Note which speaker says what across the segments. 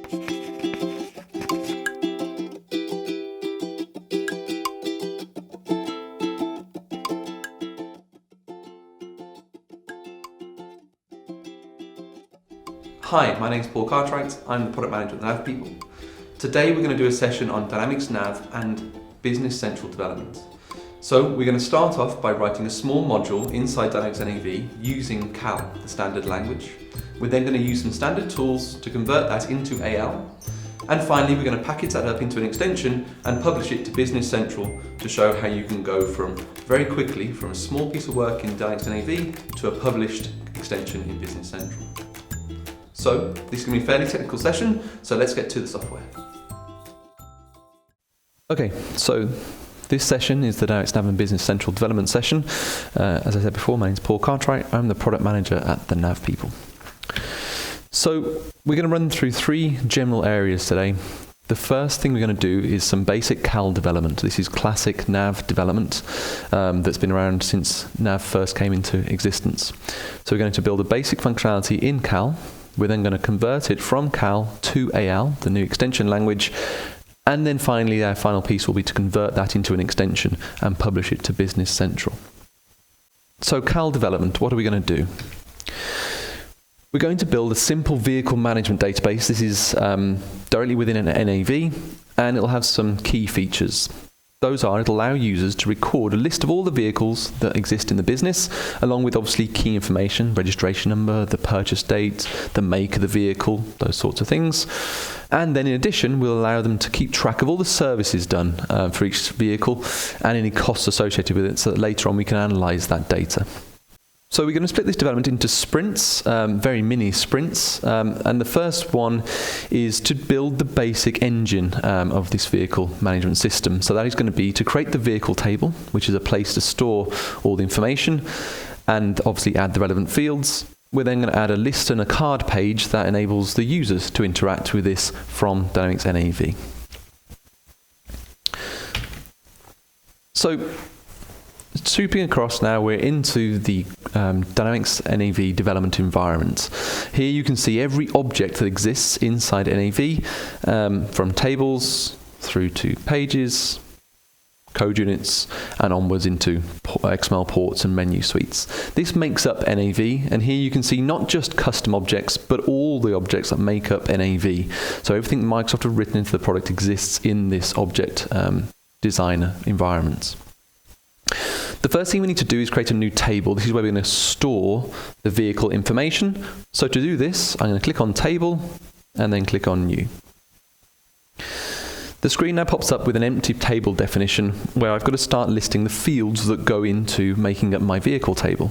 Speaker 1: Hi, my name is Paul Cartwright. I'm the product manager at the NAV People. Today we're going to do a session on Dynamics NAV and Business Central development. So we're going to start off by writing a small module inside Dynamics NAV using CAL, the standard language. We're then going to use some standard tools to convert that into AL. And finally, we're going to package that up into an extension and publish it to Business Central to show how you can go very quickly from a small piece of work in Dynamics NAV to a published extension in Business Central. So this is going to be a fairly technical session, so let's get to the software. Okay, so this session is the Dynamics NAV and Business Central development session. As I said before, my name is Paul Cartwright. I'm the product manager at the NAV People. So we're going to run through three general areas today. The first thing we're going to do is some basic CAL development. This is classic NAV development that's been around since NAV first came into existence. So we're going to build a basic functionality in CAL. We're then going to convert it from CAL to AL, the new extension language, and then finally our final piece will be to convert that into an extension and publish it to Business Central. So CAL development, what are we going to do? We're going to build a simple vehicle management database. This is directly within an NAV, and it'll have some key features. Those are, it'll allow users to record a list of all the vehicles that exist in the business, along with obviously key information, registration number, the purchase date, the make of the vehicle, those sorts of things. And then in addition, we'll allow them to keep track of all the services done for each vehicle and any costs associated with it, so that later on we can analyze that data. So we're going to split this development into sprints, very mini sprints, and the first one is to build the basic engine of this vehicle management system. So that is going to be to create the vehicle table, which is a place to store all the information, and obviously add the relevant fields. We're then going to add a list and a card page that enables the users to interact with this from Dynamics NAV. So swooping across now, we're into the Dynamics NAV Development Environment. Here you can see every object that exists inside NAV, from tables through to pages, code units, and onwards into XML ports and menu suites. This makes up NAV, and here you can see not just custom objects, but all the objects that make up NAV. So everything Microsoft have written into the product exists in this object designer environment. The first thing we need to do is create a new table. This is where we're going to store the vehicle information. So to do this, I'm going to click on Table and then click on New. The screen now pops up with an empty table definition where I've got to start listing the fields that go into making up my vehicle table.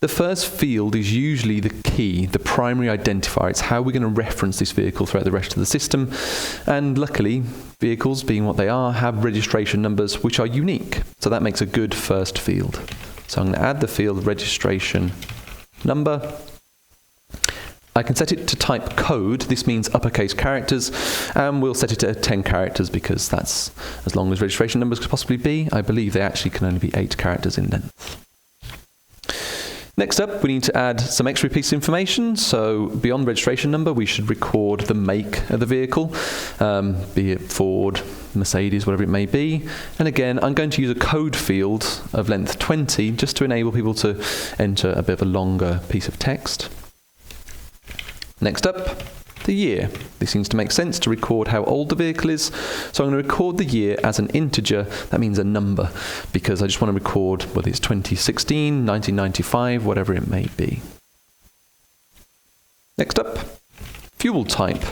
Speaker 1: The first field is usually the key, the primary identifier. It's how we're going to reference this vehicle throughout the rest of the system. And luckily, vehicles, being what they are, have registration numbers which are unique. So that makes a good first field. So I'm going to add the field registration number. I can set it to type code. This means uppercase characters, and we'll set it to 10 characters because that's as long as registration numbers could possibly be. I believe they actually can only be 8 characters in length. Next up, we need to add some extra piece of information. So beyond registration number, we should record the make of the vehicle, be it Ford, Mercedes, whatever it may be. And again, I'm going to use a code field of length 20 just to enable people to enter a bit of a longer piece of text. Next up, the year. This seems to make sense to record how old the vehicle is. So I'm going to record the year as an integer. That means a number, because I just want to record whether it's 2016, 1995, whatever it may be. Next up, fuel type.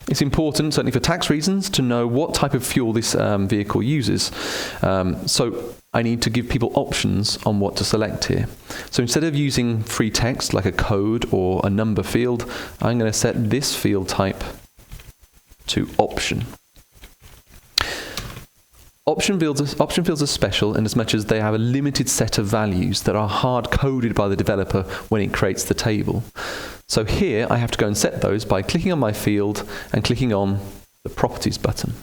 Speaker 1: It's important, certainly for tax reasons, to know what type of fuel this vehicle uses. So I need to give people options on what to select here. So instead of using free text like a code or a number field, I'm going to set this field type to option. Option fields are special in as much as they have a limited set of values that are hard-coded by the developer when it creates the table. So here I have to go and set those by clicking on my field and clicking on the Properties button.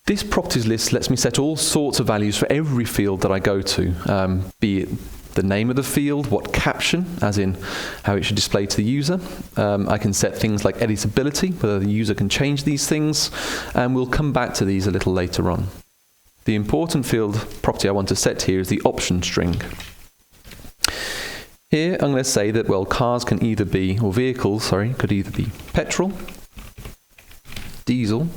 Speaker 1: This properties list lets me set all sorts of values for every field that I go to, be it the name of the field, what caption, as in how it should display to the user. I can set things like editability, whether the user can change these things, and we'll come back to these a little later on. The important field property I want to set here is the option string. Here I'm going to say that, well, cars can either be, or vehicles, sorry, could either be petrol, diesel,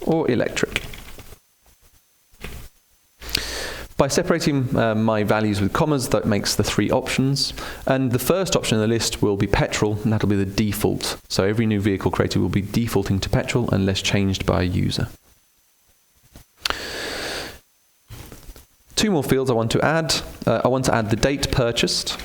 Speaker 1: or electric. By separating my values with commas, that makes the 3 options. And the first option in the list will be petrol, and that'll be the default. So every new vehicle created will be defaulting to petrol unless changed by a user. 2 more fields I want to add. I want to add the date purchased.